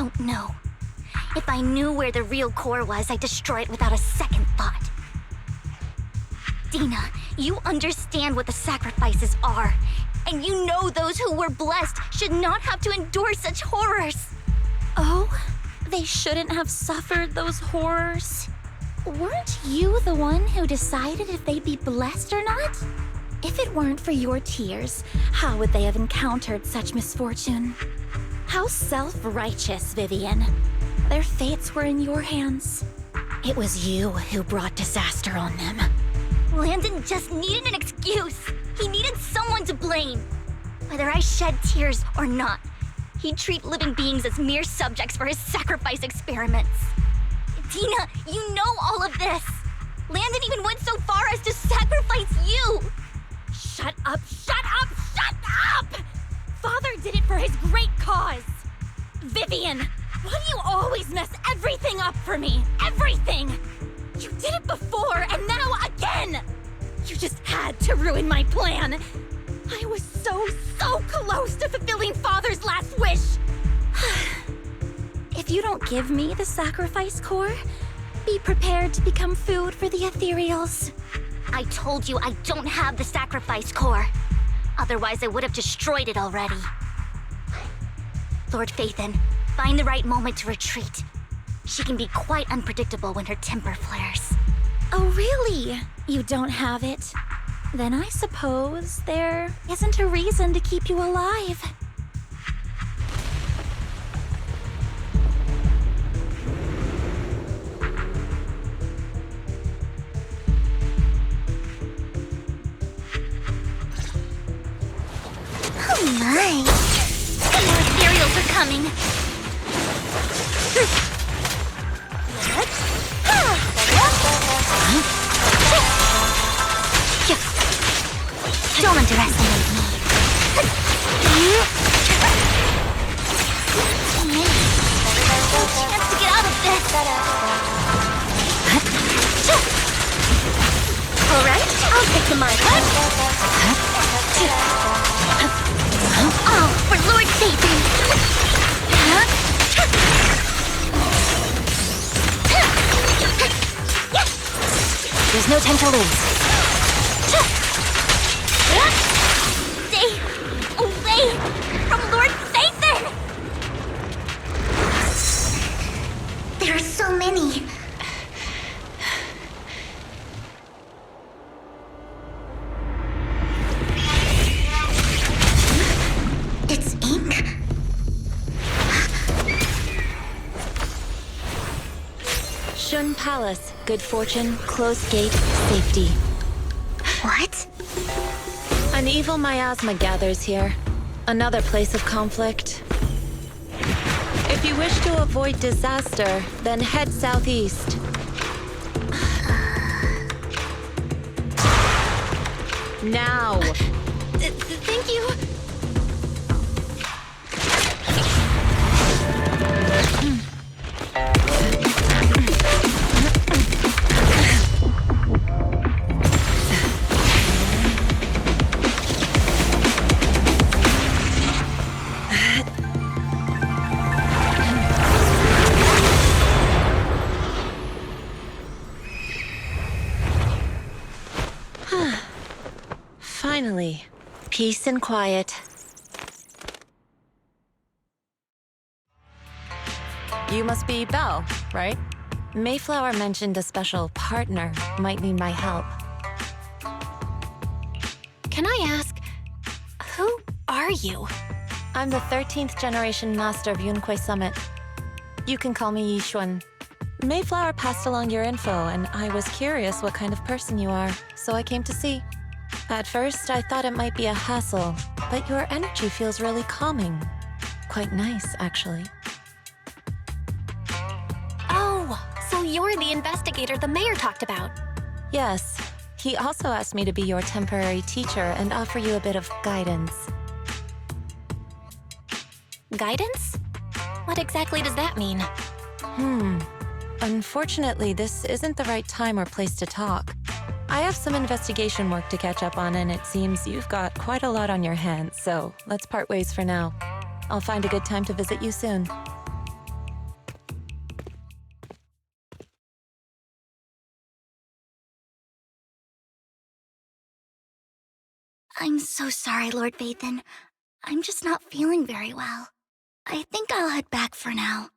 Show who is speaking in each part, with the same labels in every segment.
Speaker 1: don't know. If I knew where the real core was, I'd destroy it without a second thought. Dina, you understand what the sacrifices are. And you know those who were blessed should not have to endure such horrors.
Speaker 2: Oh, they shouldn't have suffered those horrors. Weren't you the one who decided if they'd be blessed or not? If it weren't for your tears, how would they have encountered such misfortune? How self-righteous, Vivian. Their fates were in your hands. It was you who brought disaster on them.
Speaker 1: Landon just needed an excuse. He needed someone to blame. Whether I shed tears or not, he'd treat living beings as mere subjects for his sacrifice experiments. Dina, you know all of this. Landon even went so far as to sacrifice you.
Speaker 2: Shut up, shut up, shut up! Father did it for his great cause. Vivian, why do you always mess everything up for me? Everything! You did it before, and now again! You just had to ruin my plan. I was so close to fulfilling Father's last wish. If you don't give me the sacrifice core, be prepared to become food for the ethereals.
Speaker 1: I told you I don't have the sacrifice core. Otherwise, I would have destroyed it already. Lord Phaethon, find the right moment to retreat. She can be quite unpredictable when her temper flares.
Speaker 2: Oh, really? You don't have it? Then I suppose there isn't a reason to keep you alive.
Speaker 1: Oh my! The more cereals are coming! Don't underestimate me. No chance to get out of this! Alright, I'll take the mic. Oh, for Lord Phaethon! There's no time to lose. Stay away from Lord Phaethon! There are so many. It's ink.
Speaker 2: Shun Palace, good fortune, closed gate, safety.
Speaker 1: What?
Speaker 2: An evil miasma gathers here. Another place of conflict. If you wish to avoid disaster, then head southeast. Now! Thank you! Finally, peace and quiet. You must be Belle, right? Mayflower mentioned a special partner might need my help. Can I ask, who are you? I'm the 13th generation master of Yunque Summit. You can call me Yixuan. Mayflower passed along your info, and I was curious what kind of person you are, so I came to see. At first, I thought it might be a hassle, but your energy feels really calming. Quite nice, actually.
Speaker 3: Oh, so you're the investigator the mayor talked about.
Speaker 2: Yes. He also asked me to be your temporary teacher and offer you a bit of guidance.
Speaker 3: Guidance? What exactly does that mean?
Speaker 2: Unfortunately, this isn't the right time or place to talk. I have some investigation work to catch up on, and it seems you've got quite a lot on your hands, so let's part ways for now. I'll find a good time to visit you soon.
Speaker 1: I'm so sorry, Lord Vathan. I'm just not feeling very well. I think I'll head back for now.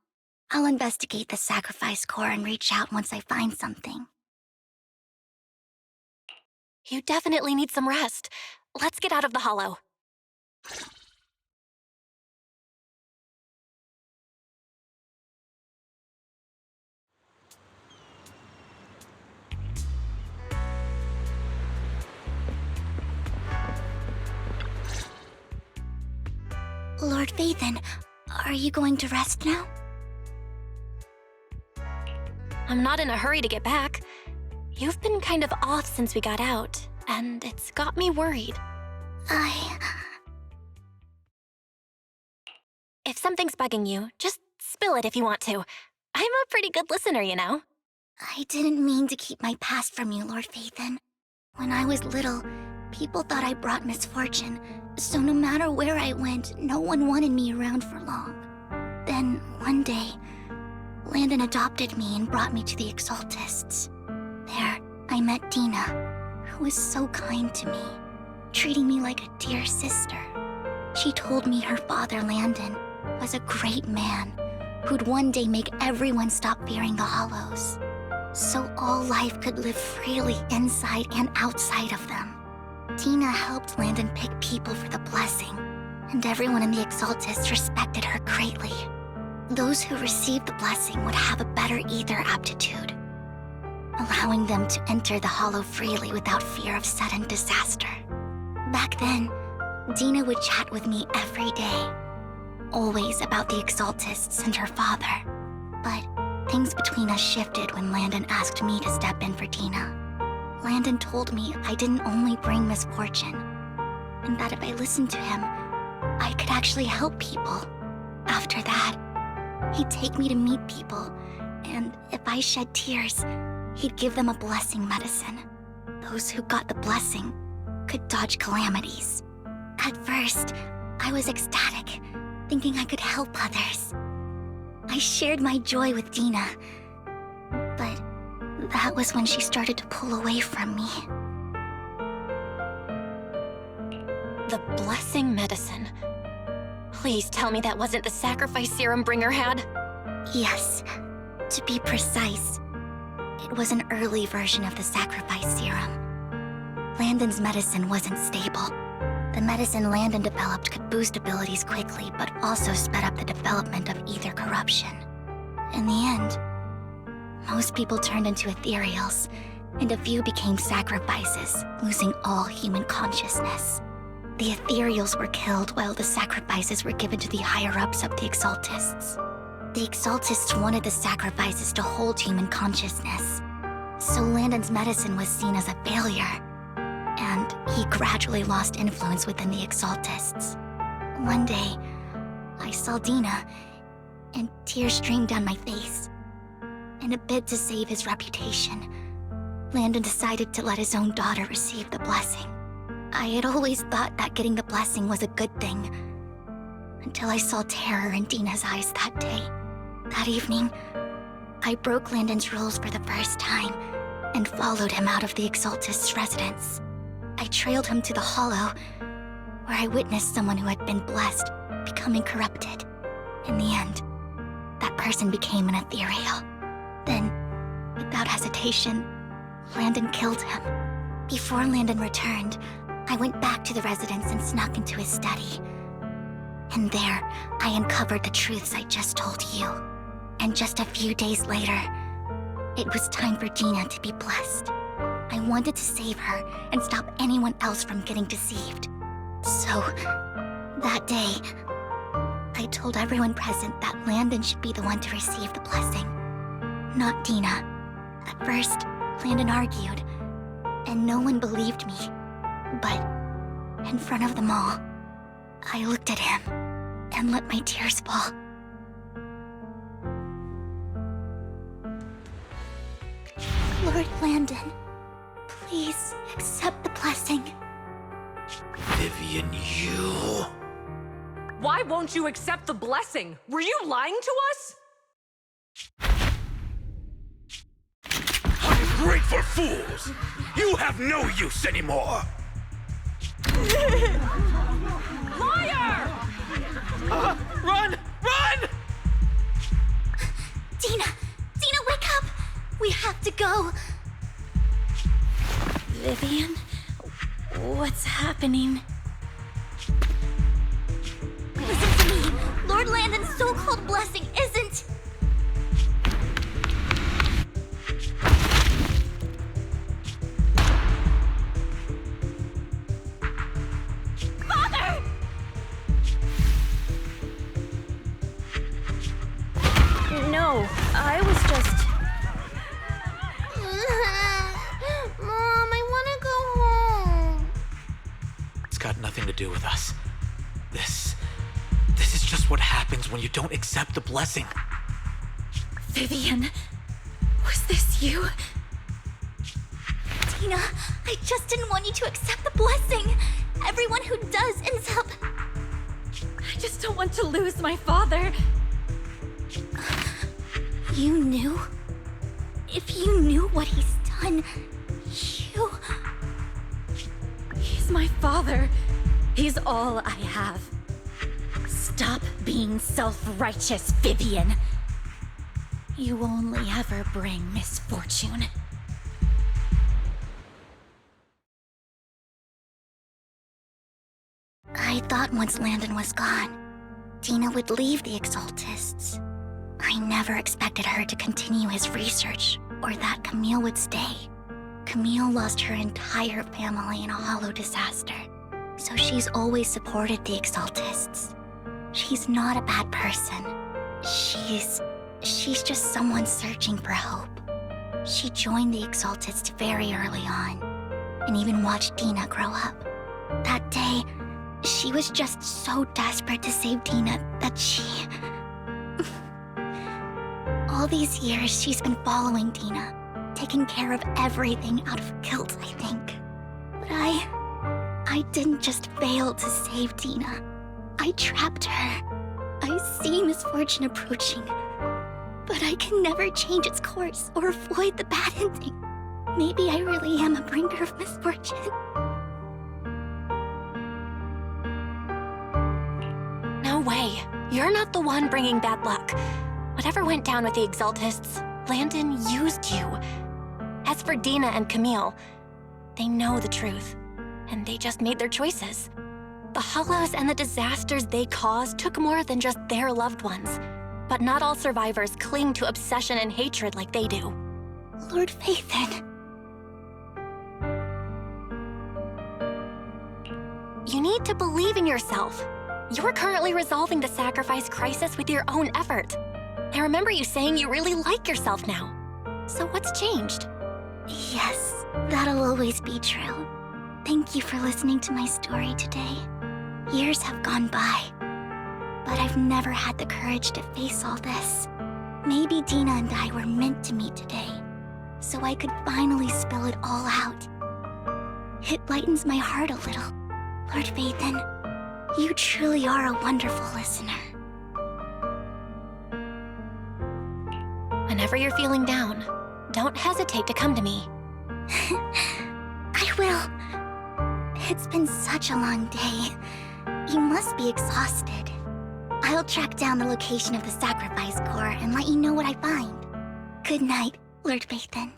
Speaker 1: I'll investigate the sacrifice core and reach out once I find something.
Speaker 3: You definitely need some rest. Let's get out of the hollow.
Speaker 1: Lord Vathan, are you going to rest now?
Speaker 3: I'm not in a hurry to get back. You've been kind of off since we got out, and it's got me worried. If something's bugging you, just spill it if you want to. I'm a pretty good listener, you know.
Speaker 1: I didn't mean to keep my past from you, Lord Vathan. When I was little, people thought I brought misfortune, so no matter where I went, no one wanted me around for long. Then, one day, Landon adopted me and brought me to the Exaltists. There, I met Dina, who was so kind to me, treating me like a dear sister. She told me her father, Landon, was a great man who'd one day make everyone stop fearing the Hollows, so all life could live freely inside and outside of them. Dina helped Landon pick people for the blessing, and everyone in the Exaltists respected her greatly. Those who received the blessing would have a better ether aptitude, allowing them to enter the Hollow freely without fear of sudden disaster. Back then, Dina would chat with me every day, always about the Exaltists and her father. But things between us shifted when Landon asked me to step in for Dina. Landon told me I didn't only bring misfortune, and that if I listened to him, I could actually help people. After that, he'd take me to meet people, and if I shed tears, he'd give them a blessing medicine. Those who got the blessing could dodge calamities. At first, I was ecstatic, thinking I could help others. I shared my joy with Dina, but that was when she started to pull away from me.
Speaker 3: The blessing medicine. Please tell me that wasn't the sacrifice serum Bringer had.
Speaker 1: Yes, to be precise, it was an early version of the sacrifice serum. Landon's medicine wasn't stable. The medicine Landon developed could boost abilities quickly, but also sped up the development of ether corruption. In the end, most people turned into ethereals, and a few became sacrifices, losing all human consciousness. The ethereals were killed while the sacrifices were given to the higher-ups of the Exaltists. The Exaltists wanted the sacrifices to hold human consciousness, so Landon's medicine was seen as a failure, and he gradually lost influence within the Exaltists. One day, I saw Dina, and tears streamed down my face. In a bid to save his reputation, Landon decided to let his own daughter receive the blessing. I had always thought that getting the blessing was a good thing, until I saw terror in Dina's eyes that day. That evening, I broke Landon's rules for the first time and followed him out of the Exaltist's residence. I trailed him to the Hollow, where I witnessed someone who had been blessed becoming corrupted. In the end, that person became an ethereal. Then, without hesitation, Landon killed him. Before Landon returned, I went back to the residence and snuck into his study. And there, I uncovered the truths I just told you. And just a few days later, it was time for Dina to be blessed. I wanted to save her and stop anyone else from getting deceived. So, that day, I told everyone present that Landon should be the one to receive the blessing, not Dina. At first, Landon argued, and no one believed me. But, in front of them all, I looked at him and let my tears fall. Lord Landon, please accept the blessing.
Speaker 4: Vivian, you...
Speaker 5: Why won't you accept the blessing? Were you lying to us?
Speaker 4: Ungrateful fools! You have no use anymore!
Speaker 5: Liar!
Speaker 4: Run! Run!
Speaker 1: Dina! Dina, wake up! We have to go.
Speaker 2: Vivian? What's happening?
Speaker 1: Listen to me. Lord Landon's so-called blessing isn't... Father!
Speaker 2: No, I was just...
Speaker 1: Mom, I want to go home.
Speaker 4: It's got nothing to do with us. This is just what happens when you don't accept the blessing.
Speaker 2: Vivian, was this you?
Speaker 1: Dina, I just didn't want you to accept the blessing. Everyone who does ends up...
Speaker 2: I just don't want to lose my father.
Speaker 1: You knew? If you knew what he's done, you...
Speaker 2: He's my father. He's all I have. Stop being self-righteous, Vivian. You only ever bring misfortune.
Speaker 1: I thought once Landon was gone, Dina would leave the Exaltists. I never expected her to continue his research, or that Camille would stay. Camille lost her entire family in a hollow disaster, so she's always supported the Exaltists. She's not a bad person. She's just someone searching for hope. She joined the Exaltists very early on, and even watched Dina grow up. That day, she was just so desperate to save Dina that she... All these years, she's been following Dina, taking care of everything out of guilt, I think. But I didn't just fail to save Dina. I trapped her. I see misfortune approaching, but I can never change its course or avoid the bad ending. Maybe I really am a bringer of misfortune.
Speaker 3: No way. You're not the one bringing bad luck. Whatever went down with the Exaltists, Landon used you. As for Dina and Camille, they know the truth, and they just made their choices. The Hollows and the disasters they caused took more than just their loved ones. But not all survivors cling to obsession and hatred like they do.
Speaker 1: Lord Phaethon.
Speaker 3: You need to believe in yourself. You're currently resolving the sacrifice crisis with your own effort. I remember you saying you really like yourself now. So what's changed?
Speaker 1: Yes, that'll always be true. Thank you for listening to my story today. Years have gone by, but I've never had the courage to face all this. Maybe Dina and I were meant to meet today, so I could finally spill it all out. It lightens my heart a little. Lord Phaethon, you truly are a wonderful listener.
Speaker 3: Whenever you're feeling down, don't hesitate to come to me.
Speaker 1: I will. It's been such a long day. You must be exhausted. I'll track down the location of the sacrifice core and let you know what I find. Good night, Lord Phaethon.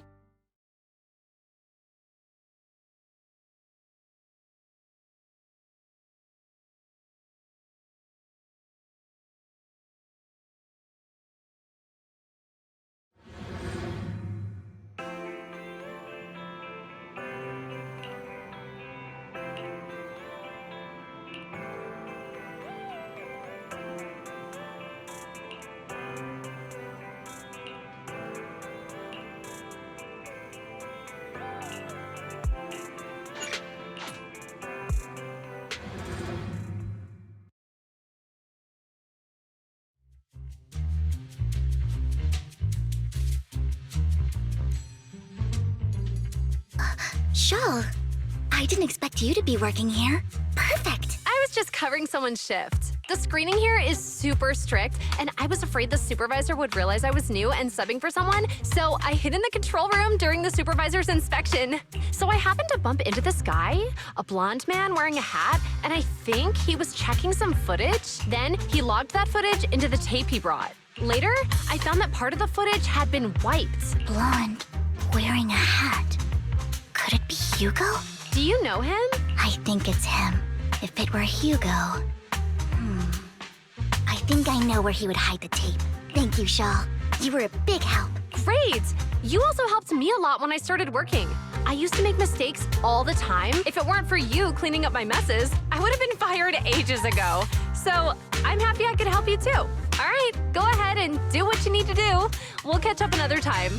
Speaker 1: Shul, I didn't expect you to be working here. Perfect.
Speaker 5: I was just covering someone's shift.
Speaker 6: The screening here is super strict, and I was afraid the supervisor would realize I was new and subbing for someone, so I hid in the control room during the supervisor's inspection. So I happened to bump into this guy, a blonde man wearing a hat, and I think he was checking some footage. Then he logged that footage into the tape he brought. Later, I found that part of the footage had been wiped.
Speaker 1: Blonde, wearing a hat. Could it be Hugo?
Speaker 6: Do you know him?
Speaker 1: I think it's him. If it were Hugo... I think I know where he would hide the tape. Thank you, Shaw. You were a big help.
Speaker 6: Great! You also helped me a lot when I started working. I used to make mistakes all the time. If it weren't for you cleaning up my messes, I would have been fired ages ago. So I'm happy I could help you too. All right, go ahead and do what you need to do. We'll catch up another time.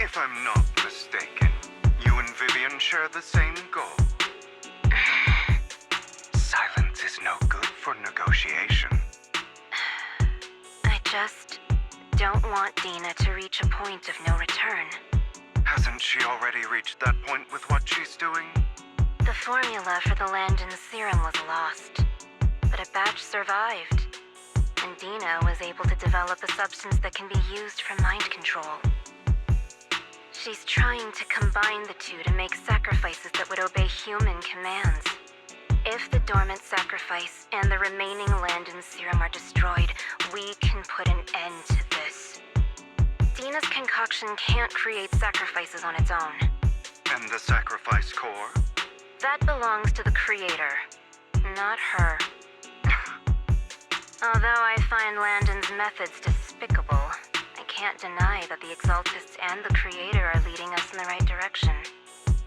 Speaker 7: If I'm not mistaken, you and Vivian share the same goal. Silence is no good for negotiation.
Speaker 8: I just don't want Dina to reach a point of no return.
Speaker 7: Hasn't she already reached that point with what she's doing?
Speaker 8: The formula for the Landon serum was lost, but a batch survived, and Dina was able to develop a substance that can be used for mind control. She's trying to combine the two to make sacrifices that would obey human commands. If the dormant sacrifice and the remaining Landon serum are destroyed, we can put an end to this. Dina's concoction can't create sacrifices on its own.
Speaker 7: And the sacrifice core?
Speaker 8: That belongs to the creator, not her. Although I find Landon's methods despicable, I can't deny that the Exaltists and the creator are leading us in the right direction.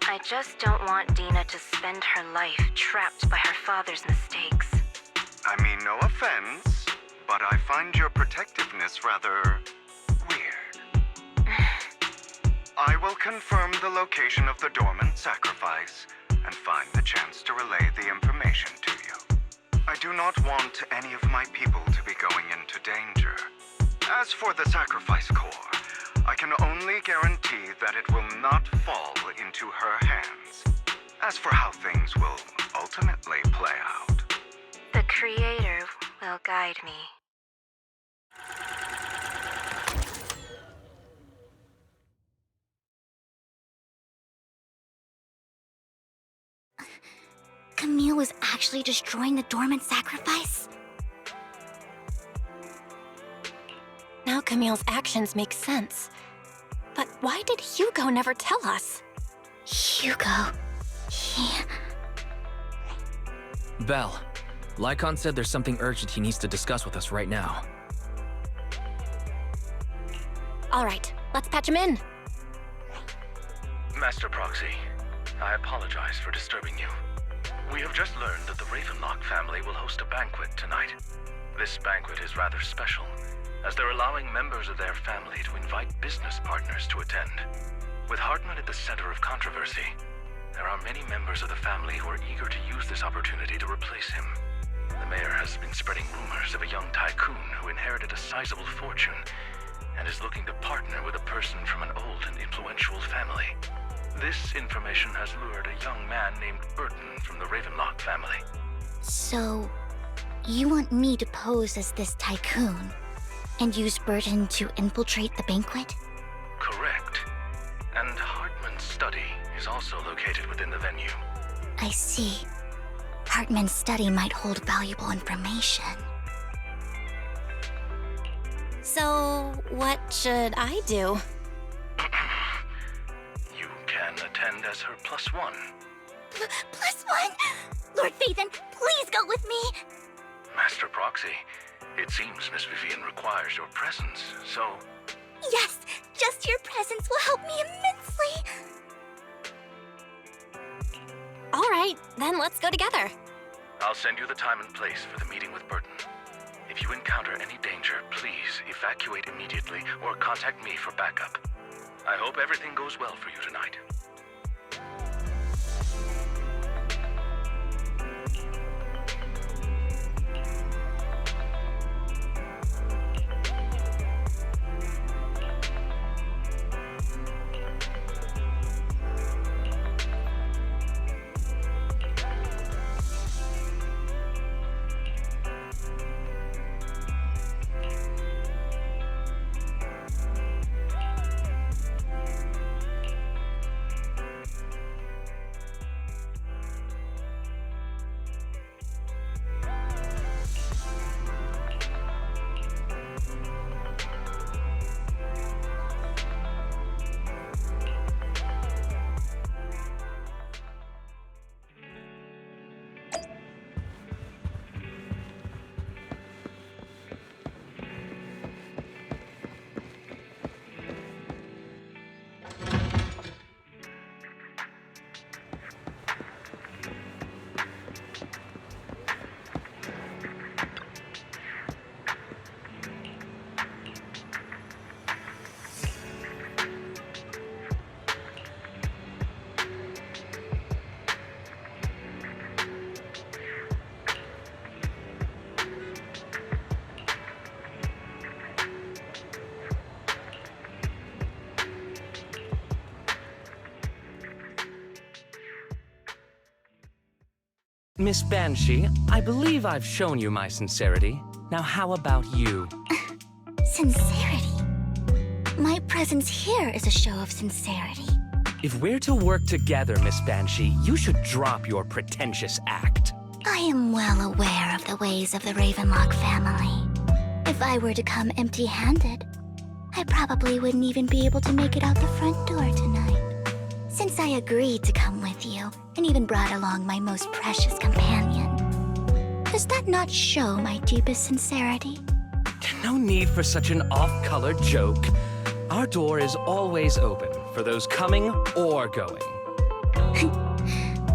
Speaker 8: I just don't want Dina to spend her life trapped by her father's mistakes.
Speaker 7: I mean, no offense, but I find your protectiveness rather weird. I will confirm the location of the dormant sacrifice and find the chance to relay the information to you. I do not want any of my people to be going into danger. As for the sacrifice core, I can only guarantee that it will not fall into her hands. As for how things will ultimately play out,
Speaker 8: The Creator will guide me.
Speaker 1: Camille was actually destroying the dormant sacrifice?
Speaker 3: Now Camille's actions make sense. But why did Hugo never tell us?
Speaker 1: Hugo... he...
Speaker 9: Belle, Lycon said there's something urgent he needs to discuss with us right now.
Speaker 3: All right, let's patch him in.
Speaker 10: Master Proxy, I apologize for disturbing you. We have just learned that the Ravenlock family will host a banquet tonight. This banquet is rather special, as they're allowing members of their family to invite business partners to attend. With Hartman at the center of controversy, there are many members of the family who are eager to use this opportunity to replace him. The mayor has been spreading rumors of a young tycoon who inherited a sizable fortune and is looking to partner with a person from an old and influential family. This information has lured a young man named Burton from the Ravenlock family.
Speaker 1: So, you want me to pose as this tycoon and use Burton to infiltrate the banquet?
Speaker 10: Correct. And Hartman's study is also located within the venue.
Speaker 1: I see. Hartman's study might hold valuable information.
Speaker 3: So, what should I do?
Speaker 10: You can attend as her +1.
Speaker 1: +1? Lord Phaethon, please go with me!
Speaker 10: Master Proxy, it seems Miss Vivian requires your presence, so...
Speaker 1: Yes, just your presence will help me immensely!
Speaker 3: All right, then let's go together.
Speaker 10: I'll send you the time and place for the meeting with Burton. If you encounter any danger, please evacuate immediately or contact me for backup. I hope everything goes well for you tonight.
Speaker 11: Miss Banshee, I believe I've shown you my sincerity. Now how about you?
Speaker 1: Sincerity? My presence here is a show of sincerity.
Speaker 11: If we're to work together, Miss Banshee, you should drop your pretentious act.
Speaker 1: I am well aware of the ways of the Ravenlock family. If I were to come empty-handed, I probably wouldn't even be able to make it out the front door tonight. Since I agreed to come with you, and even brought along my most precious companion, does that not show my deepest sincerity?
Speaker 11: No need for such an off-color joke. Our door is always open for those coming or going.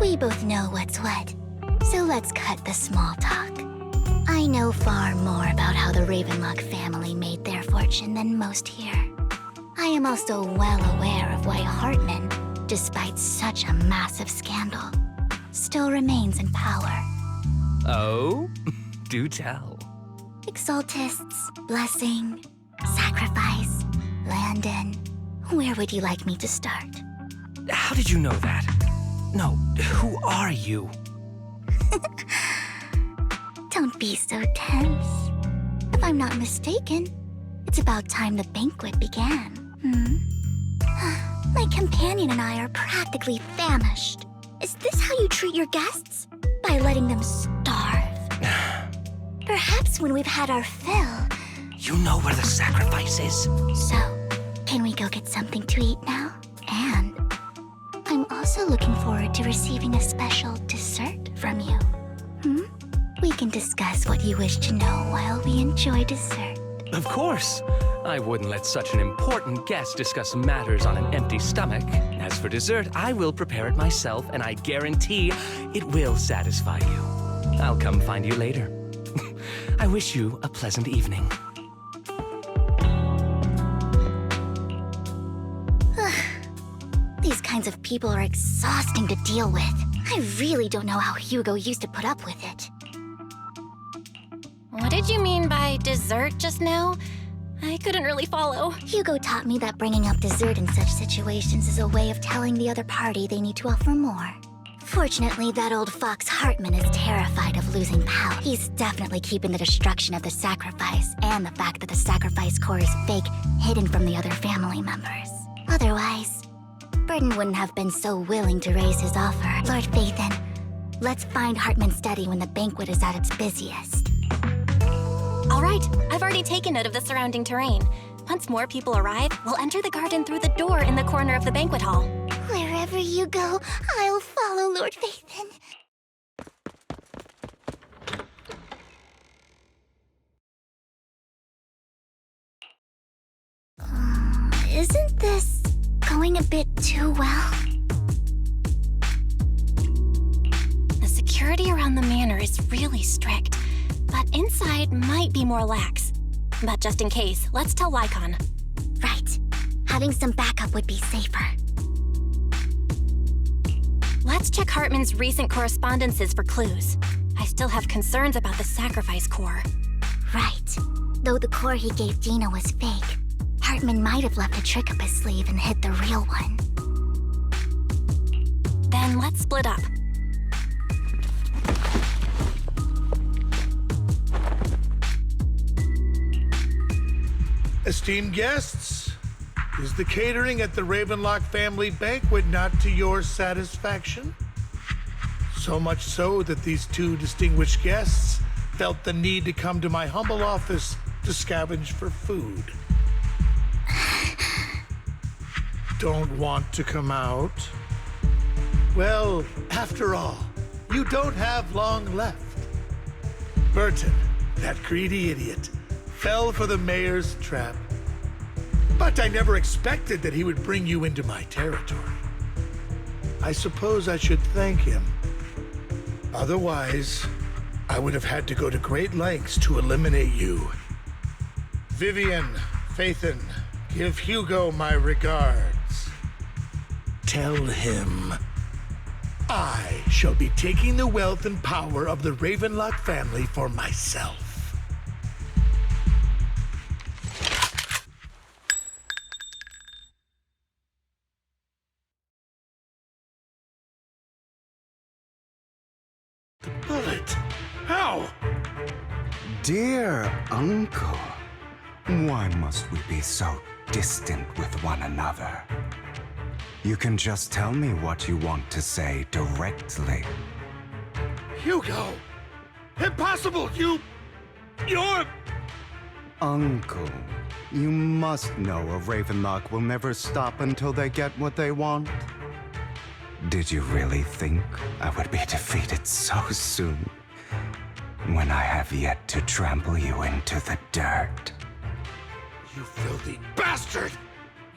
Speaker 1: We both know what's what, so let's cut the small talk. I know far more about how the Ravenlock family made their fortune than most here. I am also well aware of why Hartman, despite such a massive scandal, still remains in power.
Speaker 11: Oh? Do tell.
Speaker 2: Exaltists, blessing, sacrifice, Landon. Where would you like me to start?
Speaker 11: How did you know that? No, who are you?
Speaker 2: Don't be so tense. If I'm not mistaken, it's about time the banquet began. My companion and I are practically famished. Is this how you treat your guests? By letting them starve? Perhaps when we've had our fill.
Speaker 11: You know where the sacrifice is?
Speaker 2: So, can we go get something to eat now? And I'm also looking forward to receiving a special dessert from you. We can discuss what you wish to know while we enjoy dessert.
Speaker 11: Of course. I wouldn't let such an important guest discuss matters on an empty stomach. As for dessert, I will prepare it myself, and I guarantee it will satisfy you. I'll come find you later. I wish you a pleasant evening.
Speaker 2: These kinds of people are exhausting to deal with. I really don't know how Hugo used to put up with it.
Speaker 3: What did you mean by dessert just now? I couldn't really follow.
Speaker 2: Hugo taught me that bringing up dessert in such situations is a way of telling the other party they need to offer more. Fortunately, that old fox Hartman is terrified of losing power. He's definitely keeping the destruction of the sacrifice and the fact that the sacrifice core is fake hidden from the other family members. Otherwise, Burden wouldn't have been so willing to raise his offer. Lord Phaethon, let's find Hartman's study when the banquet is at its busiest.
Speaker 3: All right, I've already taken note of the surrounding terrain. Once more people arrive, we'll enter the garden through the door in the corner of the banquet hall.
Speaker 2: Wherever you go, I'll follow, Lord Phaethon. Isn't this going a bit too well?
Speaker 3: The security around the manor is really strict, but inside might be more lax. But just in case, let's tell Lycon.
Speaker 2: Right. Having some backup would be safer.
Speaker 3: Let's check Hartman's recent correspondences for clues. I still have concerns about the sacrifice core.
Speaker 2: Right. Though the core he gave Dina was fake, Hartman might have left a trick up his sleeve and hid the real one.
Speaker 3: Then let's split up.
Speaker 12: Esteemed guests, is the catering at the Ravenlock family banquet not to your satisfaction? So much so that these two distinguished guests felt the need to come to my humble office to scavenge for food. Don't want to come out? Well, after all, you don't have long left. Burton, that greedy idiot, fell for the mayor's trap. But I never expected that he would bring you into my territory. I suppose I should thank him. Otherwise, I would have had to go to great lengths to eliminate you. Vivian, Phaethon, give Hugo my regards. Tell him I shall be taking the wealth and power of the Ravenlock family for myself. Bullet! How?
Speaker 13: Dear Uncle, why must we be so distant with one another? You can just tell me what you want to say directly.
Speaker 12: Hugo! Impossible! You're...
Speaker 13: Uncle, you must know a Ravenlock will never stop until they get what they want. Did you really think I would be defeated so soon, when I have yet to trample you into the dirt?
Speaker 12: You filthy bastard!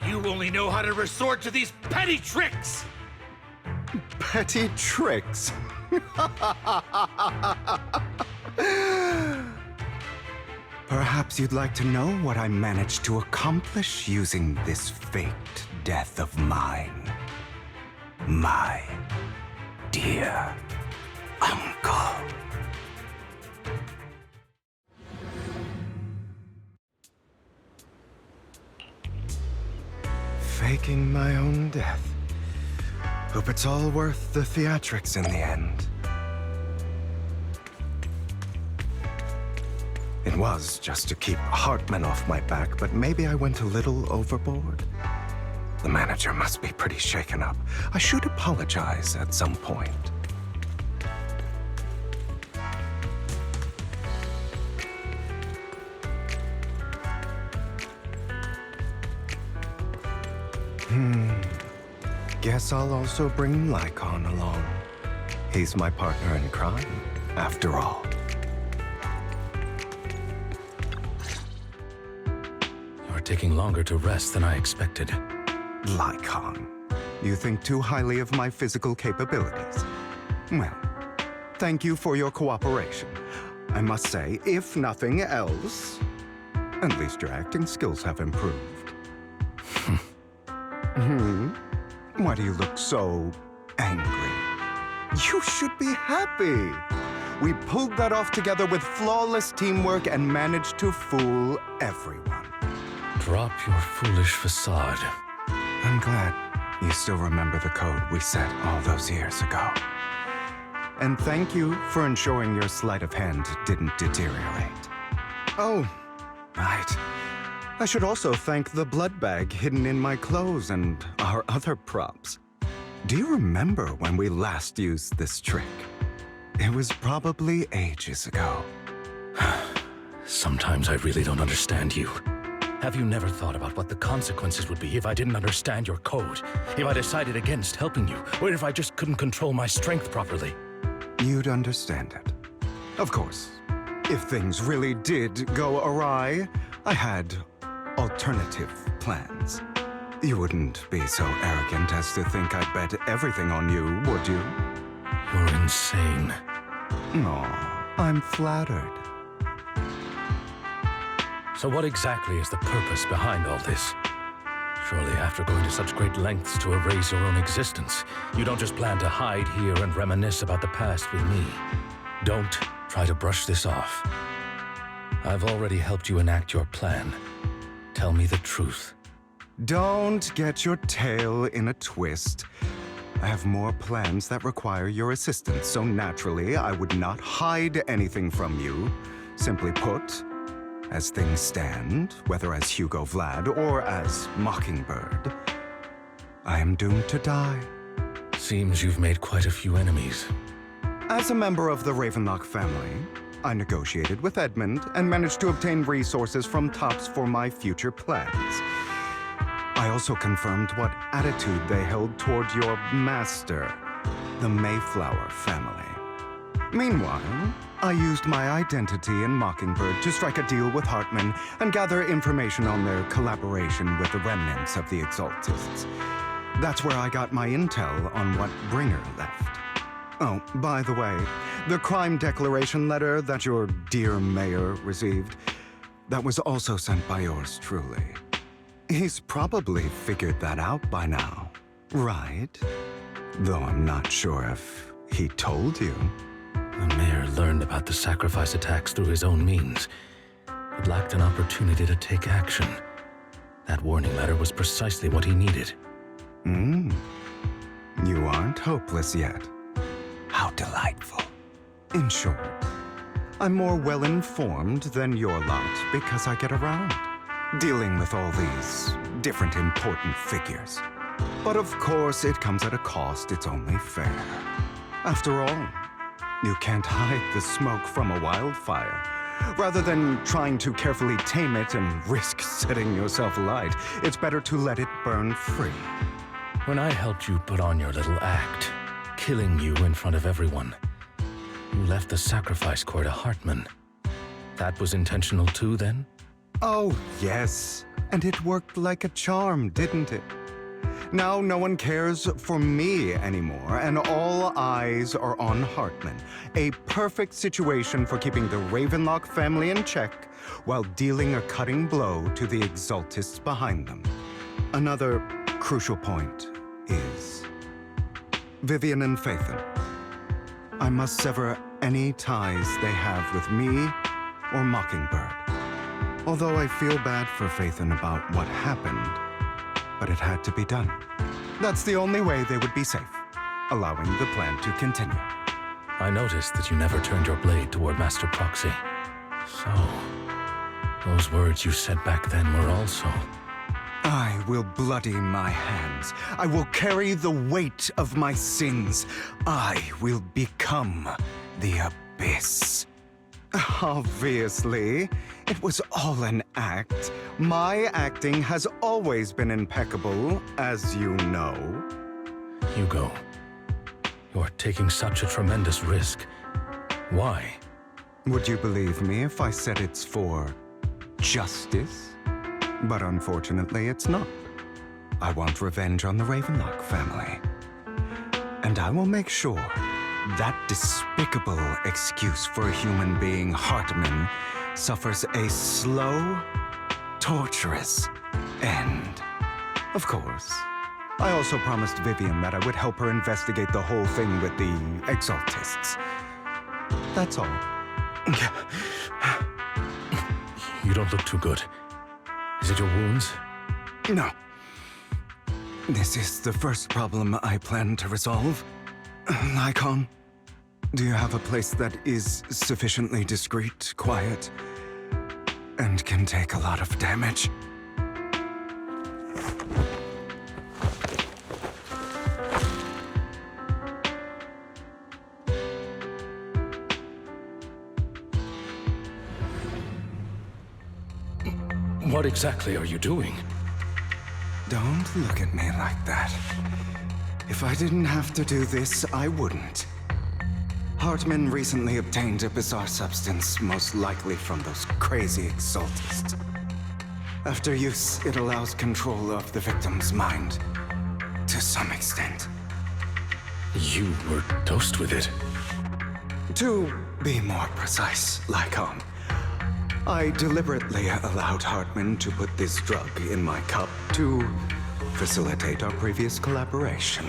Speaker 12: You only know how to resort to these petty tricks!
Speaker 13: Petty tricks? Perhaps you'd like to know what I managed to accomplish using this faked death of mine. My dear Uncle. faking my own death. Hope it's all worth the theatrics in the end. It was just to keep Hartman off my back, but maybe I went a little overboard. The manager must be pretty shaken up. I should apologize at some point. Guess I'll also bring Lycon along. He's my partner in crime, after all.
Speaker 11: You're taking longer to rest than I expected.
Speaker 13: Lycon, you think too highly of my physical capabilities. Well, thank you for your cooperation. I must say, if nothing else, at least your acting skills have improved. Why do you look so angry? You should be happy. We pulled that off together with flawless teamwork and managed to fool everyone.
Speaker 11: Drop your foolish facade.
Speaker 13: I'm glad you still remember the code we set all those years ago. And thank you for ensuring your sleight of hand didn't deteriorate. Oh, right. I should also thank the blood bag hidden in my clothes and our other props. Do you remember when we last used this trick? It was probably ages ago.
Speaker 11: Sometimes I really don't understand you. Have you never thought about what the consequences would be if I didn't understand your code? If I decided against helping you? Or if I just couldn't control my strength properly?
Speaker 13: You'd understand it. Of course, if things really did go awry, I had alternative plans. You wouldn't be so arrogant as to think I'd bet everything on you, would you?
Speaker 11: You're insane.
Speaker 13: No, I'm flattered.
Speaker 11: So what exactly is the purpose behind all this? Surely after going to such great lengths to erase your own existence, you don't just plan to hide here and reminisce about the past with me. Don't try to brush this off. I've already helped you enact your plan. Tell me the truth.
Speaker 13: Don't get your tail in a twist. I have more plans that require your assistance, so naturally I would not hide anything from you. Simply put, as things stand, whether as Hugo Vlad or as Mockingbird, I am doomed to die.
Speaker 11: Seems you've made quite a few enemies.
Speaker 13: As a member of the Ravenlock family, I negotiated with Edmund and managed to obtain resources from Tops for my future plans. I also confirmed what attitude they held toward your master, the Mayflower family. Meanwhile, I used my identity in Mockingbird to strike a deal with Hartman and gather information on their collaboration with the remnants of the Exaltists. That's where I got my intel on what Bringer left. Oh, by the way, the crime declaration letter that your dear mayor received, that was also sent by yours truly. He's probably figured that out by now, right? Though I'm not sure if he told you.
Speaker 11: The mayor learned about the sacrifice attacks through his own means, but lacked an opportunity to take action. That warning letter was precisely what he needed.
Speaker 13: You aren't hopeless yet. How delightful. In short, I'm more well-informed than your lot because I get around, dealing with all these different important figures. But of course, it comes at a cost. It's only fair. After all, you can't hide the smoke from a wildfire. Rather than trying to carefully tame it and risk setting yourself alight, it's better to let it burn free.
Speaker 11: When I helped you put on your little act, killing you in front of everyone, you left the sacrifice core to Hartman. That was intentional too, then?
Speaker 13: Oh, yes. And it worked like a charm, didn't it? Now no one cares for me anymore, and all eyes are on Hartman. A perfect situation for keeping the Ravenlock family in check while dealing a cutting blow to the Exaltists behind them. Another crucial point is Vivian and Phaethon. I must sever any ties they have with me or Mockingbird. Although I feel bad for Phaethon about what happened, but it had to be done. That's the only way they would be safe, allowing the plan to continue.
Speaker 11: I noticed that you never turned your blade toward Master Proxy. So, those words you said back then were also...
Speaker 13: I will bloody my hands. I will carry the weight of my sins. I will become the Abyss. Obviously, it was all an act. My acting has always been impeccable, as you know.
Speaker 11: Hugo, you're taking such a tremendous risk. Why?
Speaker 13: Would you believe me if I said it's for justice? But unfortunately, it's not. I want revenge on the Ravenlock family. And I will make sure that despicable excuse for a human being, Hartman, suffers a slow, torturous end. Of course. I also promised Vivian that I would help her investigate the whole thing with the Exaltists. That's all.
Speaker 11: You don't look too good. Is it your wounds?
Speaker 13: No. This is the first problem I plan to resolve. Nikon, do you have a place that is sufficiently discreet, quiet, and can take a lot of damage?
Speaker 11: What exactly are you doing?
Speaker 13: Don't look at me like that. If I didn't have to do this, I wouldn't. Hartman recently obtained a bizarre substance, most likely from those crazy Exaltists. After use, it allows control of the victim's mind, to some extent.
Speaker 11: You were dosed with it?
Speaker 13: To be more precise, Lycon, I deliberately allowed Hartman to put this drug in my cup to facilitate our previous collaboration.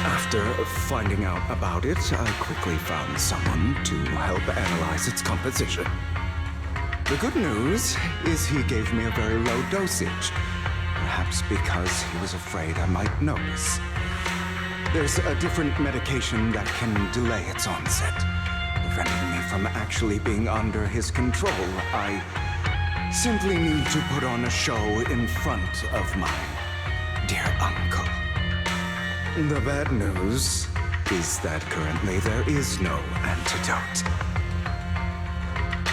Speaker 13: After finding out about it, I quickly found someone to help analyze its composition. The good news is he gave me a very low dosage, perhaps because he was afraid I might notice. There's a different medication that can delay its onset, preventing me from actually being under his control. I simply need to put on a show in front of my dear uncle. The bad news is that currently there is no antidote.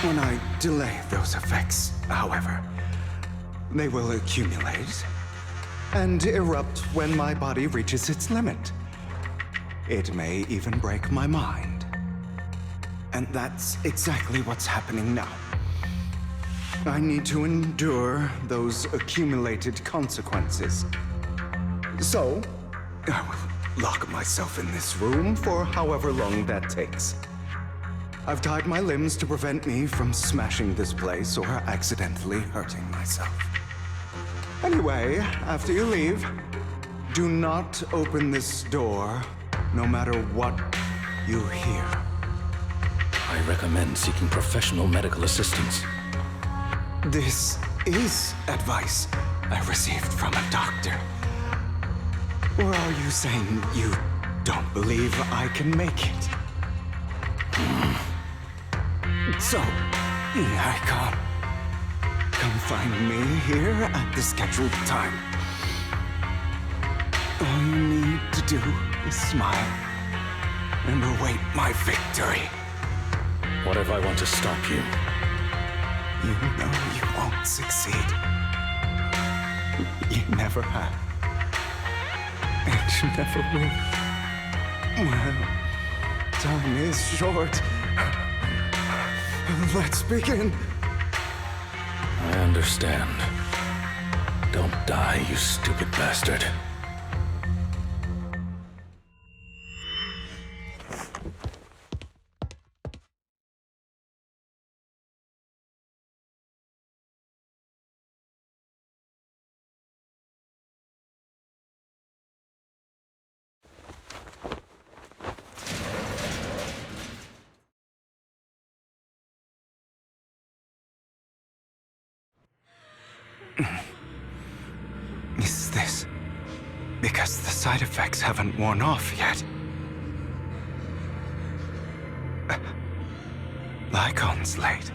Speaker 13: When I delay those effects, however, they will accumulate and erupt when my body reaches its limit. It may even break my mind. And that's exactly what's happening now. I need to endure those accumulated consequences. So, I will lock myself in this room for however long that takes. I've tied my limbs to prevent me from smashing this place or accidentally hurting myself. Anyway, after you leave, do not open this door, no matter what you hear.
Speaker 11: I recommend seeking professional medical assistance.
Speaker 13: This is advice I received from a doctor. Or are you saying you don't believe I can make it? So, Icon, come find me here at the scheduled time. All you need to do is smile and await my victory.
Speaker 11: What if I want to stop you?
Speaker 13: You know you won't succeed. You never have. And you never will. Well, time is short. Let's begin.
Speaker 11: I understand. Don't die, you stupid bastard.
Speaker 13: Is this because the side effects haven't worn off yet? Lycon's late.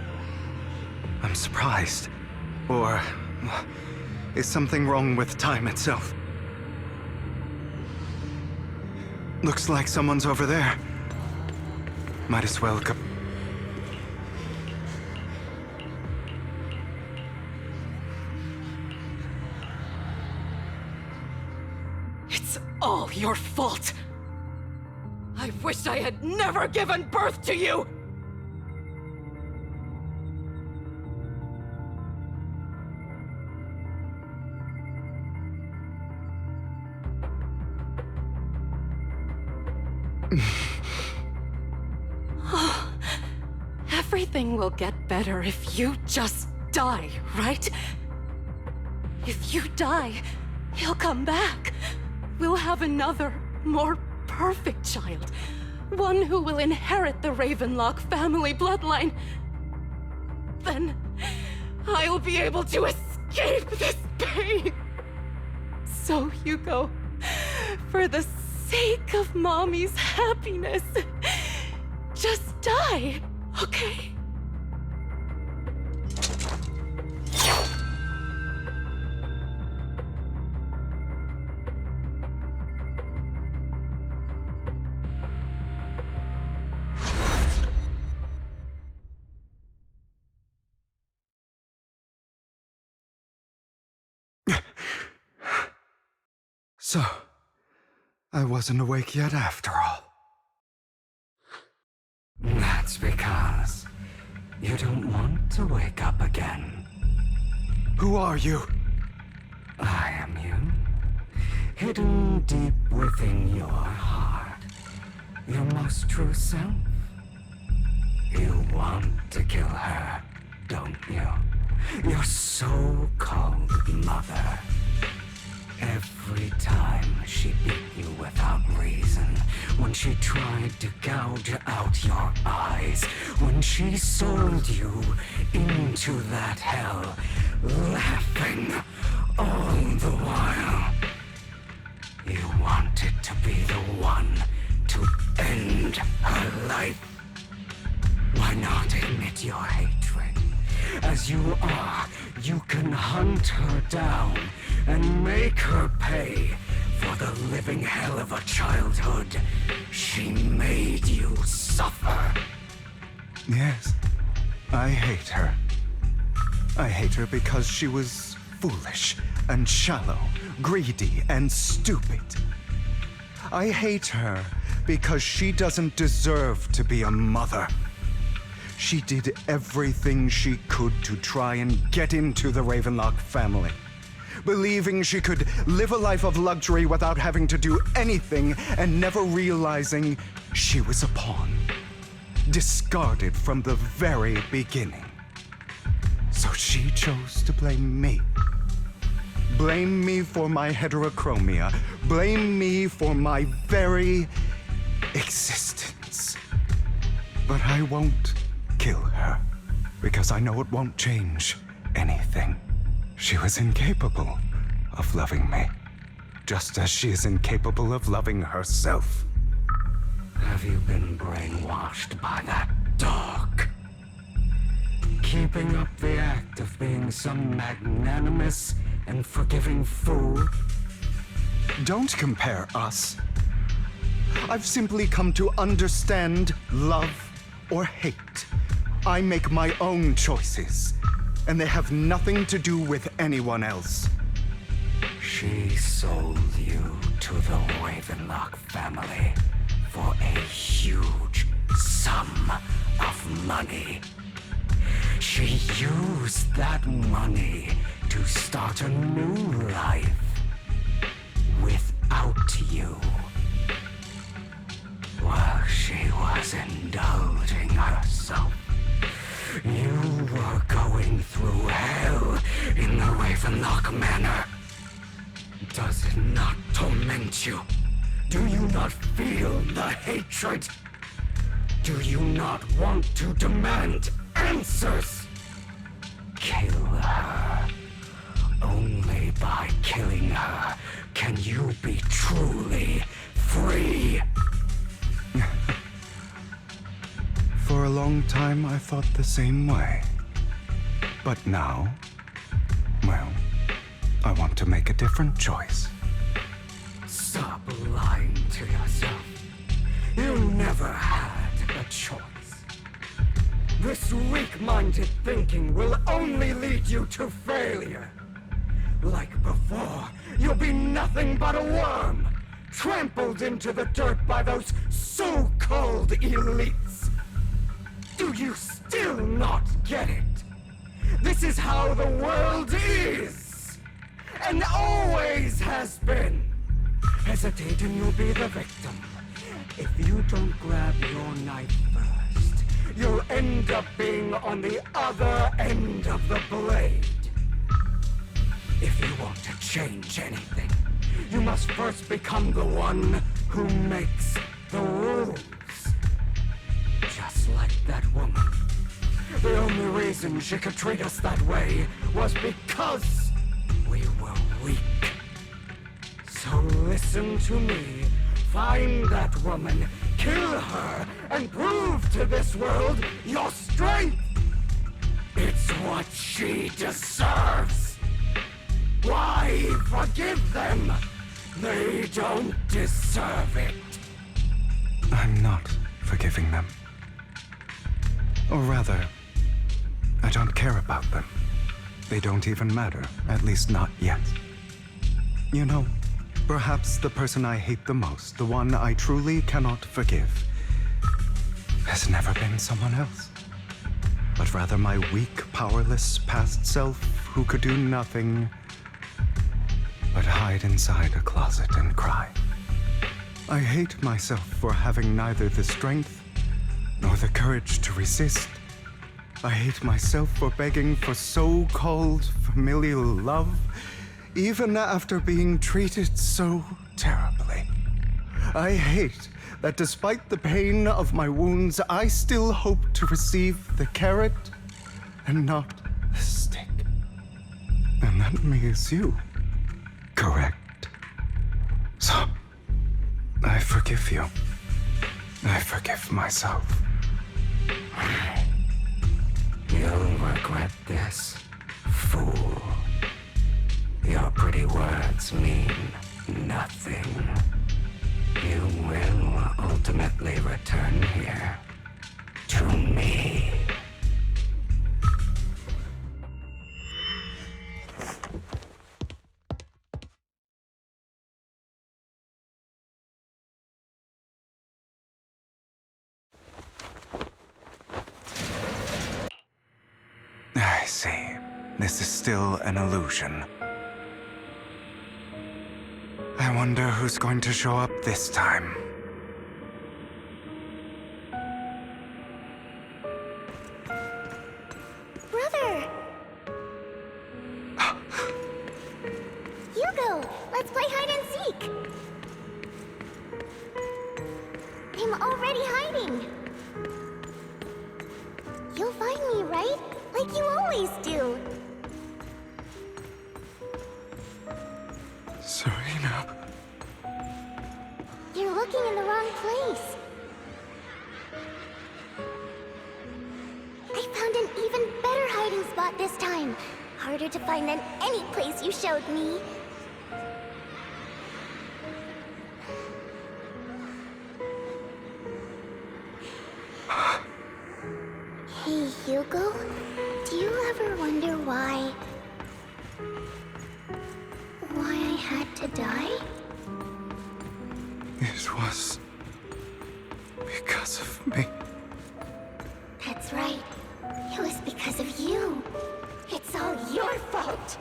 Speaker 13: I'm surprised. Or is something wrong with time itself? Looks like someone's over there. Might as well go.
Speaker 5: It's all your fault. I wish I had never given birth to you! Everything will get better if you just die, right? If you die, he'll come back. We'll have another, more perfect child. One who will inherit the Ravenlock family bloodline. Then I'll be able to escape this pain. So, Hugo, for the sake of Mommy's happiness, just die, okay?
Speaker 13: So, I wasn't awake yet after all.
Speaker 14: That's because you don't want to wake up again.
Speaker 13: Who are you?
Speaker 14: I am you. Hidden deep within your heart. Your most true self. You want to kill her, don't you? Your so-called mother. Every time she beat you without reason, when she tried to gouge out your eyes, when she sold you into that hell, laughing all the while. You wanted to be the one to end her life. Why not admit your hatred? As you are, you can hunt her down and make her pay for the living hell of a childhood she made you suffer.
Speaker 13: Yes, I hate her. I hate her because she was foolish and shallow, greedy and stupid. I hate her because she doesn't deserve to be a mother. She did everything she could to try and get into the Ravenlock family, believing she could live a life of luxury without having to do anything and never realizing she was a pawn, discarded from the very beginning. So she chose to blame me. Blame me for my heterochromia. Blame me for my very existence. But I won't kill her, because I know it won't change anything. She was incapable of loving me, just as she is incapable of loving herself.
Speaker 14: Have you been brainwashed by that dog? Keeping up the act of being some magnanimous and forgiving fool?
Speaker 13: Don't compare us. I've simply come to understand love or hate. I make my own choices, and they have nothing to do with anyone else.
Speaker 14: She sold you to the Ravenlock family for a huge sum of money. She used that money to start a new life without you. While she was indulging herself, you were going through hell in the Ravenlock Manor. Does it not torment you? Do you not feel the hatred? Do you not want to demand answers? Kill her, can you be truly free.
Speaker 13: For a long time, I thought the same way. But now, well, I want to make a different choice.
Speaker 14: Stop lying to yourself. You never had a choice. This weak-minded thinking will only lead you to failure. Like before, you'll be nothing but a worm, trampled into the dirt by those so-called elites. Do you still not get it? This is how the world is, and always has been. Hesitate and you'll be the victim. If you don't grab your knife first, you'll end up being on the other end of the blade. If you want to change anything, you must first become the one who makes the rules. Just like that woman. The only reason she could treat us that way was because we were weak. So listen to me. Find that woman, kill her, and prove to this world your strength. It's what she deserves. Why forgive them? They don't deserve it.
Speaker 13: I'm not forgiving them. Or rather, I don't care about them. They don't even matter, at least not yet. You know, perhaps the person I hate the most, the one I truly cannot forgive, has never been someone else, but rather my weak, powerless past self who could do nothing but hide inside a closet and cry. I hate myself for having neither the strength nor the courage to resist. I hate myself for begging for so-called familial love, even after being treated so terribly. I hate that despite the pain of my wounds, I still hope to receive the carrot and not the stick. And that means you, correct? So, I forgive you. I forgive myself.
Speaker 14: You'll regret this, fool. Your pretty words mean nothing. You will ultimately return here to me.
Speaker 13: I see. This is still an illusion. I wonder who's going to show up this time.
Speaker 1: Brother! Hugo, let's play hide and seek! I'm already hiding! You'll find me, right? Like you always do!
Speaker 13: Serena.
Speaker 1: You're looking in the wrong place. I found an even better hiding spot this time. Harder to find than any place you showed me. Hey, Hugo. Do you ever wonder why I had to die?
Speaker 13: It was because of me.
Speaker 1: That's right. It was because of you. It's all your fault.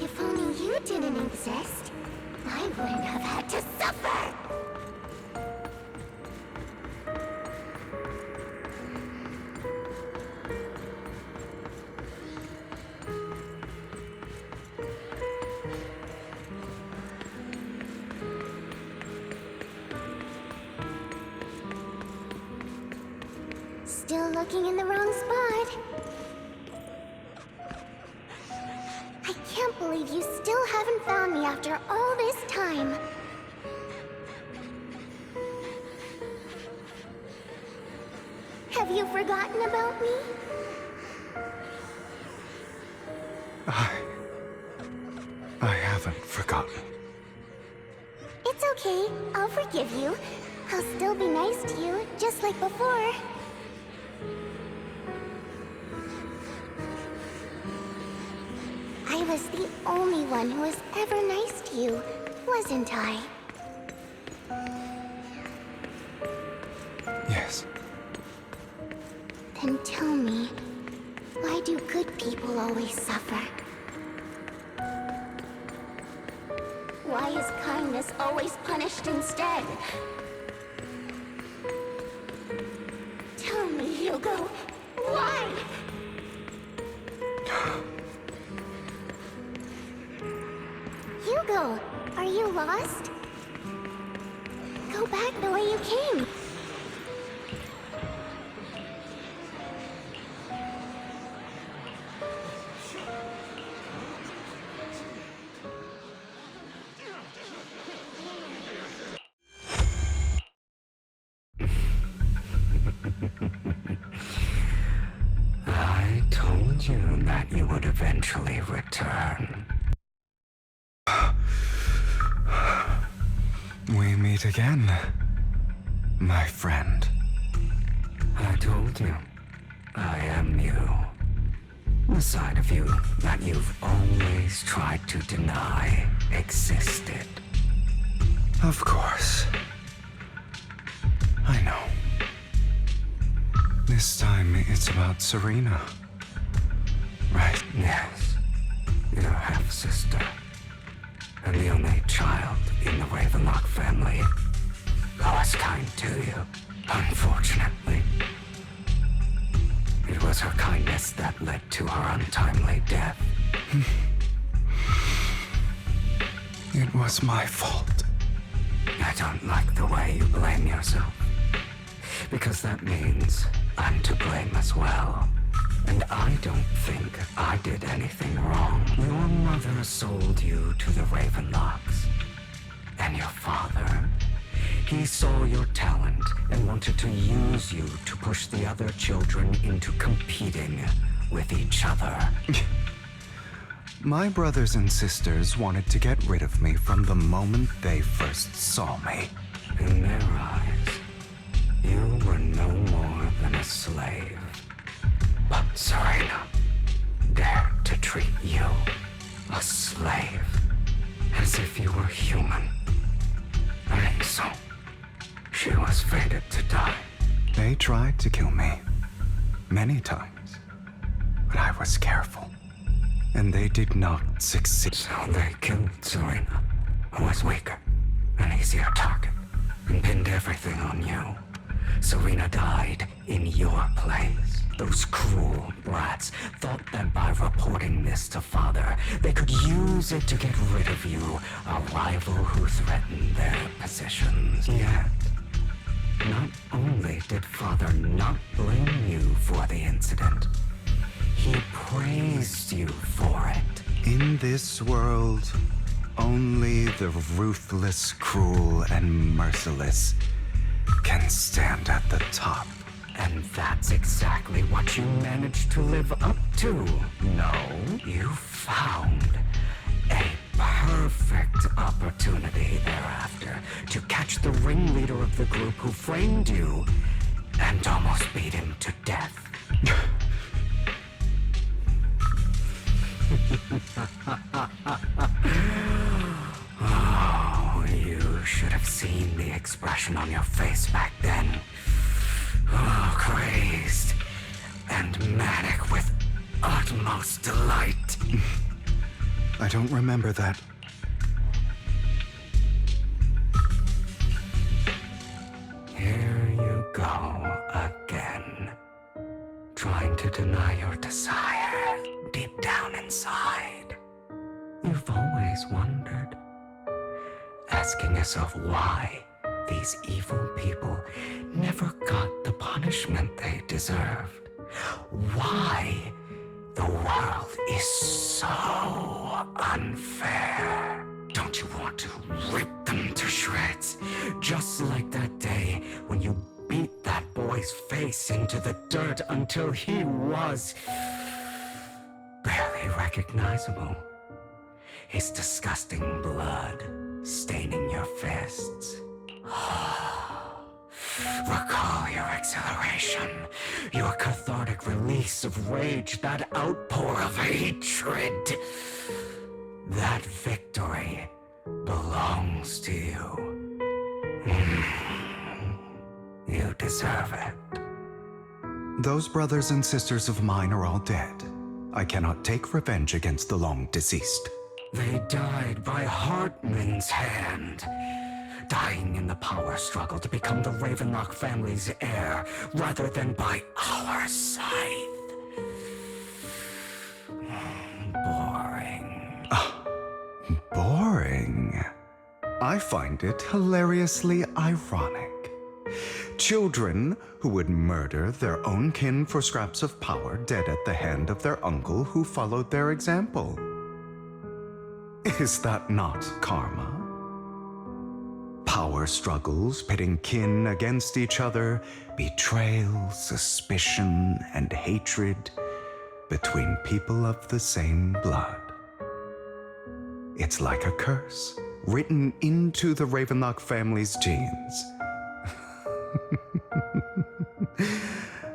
Speaker 1: If only you didn't exist, I wouldn't have had to suffer. Still looking in the wrong spot. I can't
Speaker 15: believe you still haven't found me after all this time. Have you forgotten about me?
Speaker 13: I haven't forgotten.
Speaker 15: It's okay. I'll forgive you. I'll still be nice to you, just like before. I was the only one who was ever nice to you, wasn't I?
Speaker 13: Yes.
Speaker 15: Then tell me, why do good people always suffer? Why is kindness always punished instead? Tell me, Hugo, why? Hugo, are you lost? Go back the way you came.
Speaker 14: I told you that you would eventually return.
Speaker 13: We meet again, my friend.
Speaker 14: I told you, I am you. The side of you that you've always tried to deny existed.
Speaker 13: Of course. I know. This time it's about Serena. Right?
Speaker 14: Yes. Your half-sister. And the only child in the Ravenlock family who was kind to you. Unfortunately. It was her kindness that led to her untimely death.
Speaker 13: It was my fault.
Speaker 14: I don't like the way you blame yourself. Because that means I'm to blame as well. And I don't think I did anything wrong. Your mother sold you to the Ravenlocks. And your father, he saw your talent and wanted to use you to push the other children into competing with each other.
Speaker 13: My brothers and sisters wanted to get rid of me from the moment they first saw me.
Speaker 14: In their eyes, you were no more than a slave. But Serena dared to treat you, a slave, as if you were human. And so, she was fated to die.
Speaker 13: They tried to kill me many times, but I was careful, and they did not succeed.
Speaker 14: So they killed Serena, who was weaker, an easier target, and pinned everything on you. Serena died in your place. Those cruel brats thought that by reporting this to Father, they could use it to get rid of you, a rival who threatened their positions. Yet, not only did Father not blame you for the incident, he praised you for it.
Speaker 13: In this world, only the ruthless, cruel, and merciless can stand at the top.
Speaker 14: And that's exactly what you managed to live up to. No, you found a perfect opportunity thereafter to catch the ringleader of the group who framed you and almost beat him to death. Oh, you should have seen the expression on your face back then. Oh, crazed and manic with utmost delight.
Speaker 13: I don't remember that.
Speaker 14: Here you go again, trying to deny your desire deep down inside. You've always wondered, asking yourself why these evil people never got the punishment they deserved. Why the world is so unfair. Don't you want to rip them to shreds? Just like that day when you beat that boy's face into the dirt until he was barely recognizable. His disgusting blood staining your fists. Recall your exhilaration, your cathartic release of rage, that outpour of hatred. That victory belongs to you. You deserve it.
Speaker 13: Those brothers and sisters of mine are all dead. I cannot take revenge against the long deceased.
Speaker 14: They died by Hartman's hand, dying in the power struggle to become the Ravenlock family's heir, rather than by our scythe. Boring.
Speaker 13: Boring. I find it hilariously ironic. Children who would murder their own kin for scraps of power, dead at the hand of their uncle who followed their example. Is that not karma? Power struggles pitting kin against each other, betrayal, suspicion, and hatred between people of the same blood. It's like a curse written into the Ravenlock family's genes.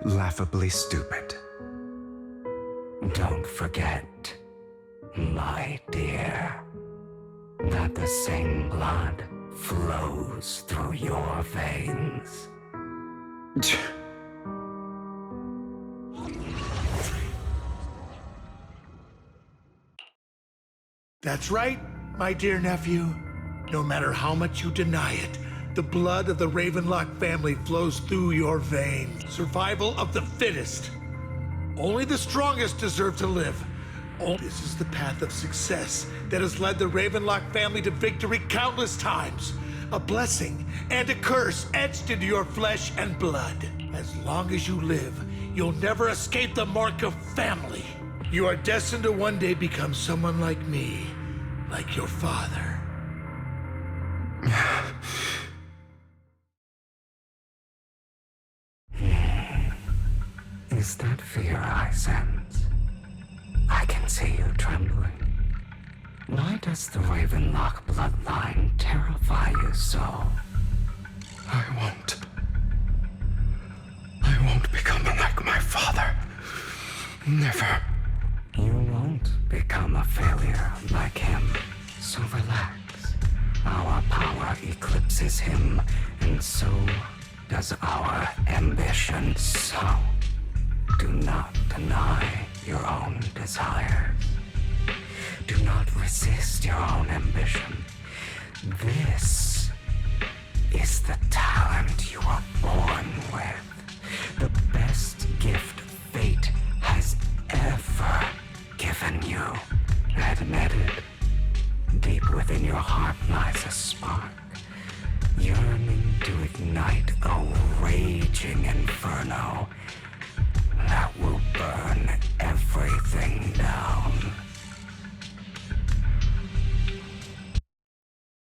Speaker 13: Laughably stupid.
Speaker 14: Don't forget, my dear, that the same blood flows through your veins.
Speaker 12: That's right, my dear nephew. No matter how much you deny it, the blood of the Ravenlock family flows through your veins. Survival of the fittest. Only the strongest deserve to live. This is the path of success that has led the Ravenlock family to victory countless times. A blessing and a curse etched into your flesh and blood. As long as you live, you'll never escape the mark of family. You are destined to one day become someone like me, like your father.
Speaker 14: Is that fear I sense? I can see you trembling. Why does the Ravenlock bloodline terrify you so?
Speaker 13: I won't become like my father. Never.
Speaker 14: You won't become a failure like him, so relax. Our power eclipses him, and so does our ambition. So, do not deny your own desires. Do not resist your own ambition. This is the talent you are born with. The best gift fate has ever given you. Admit it. Deep within your heart lies a spark, yearning to ignite a raging inferno that will burn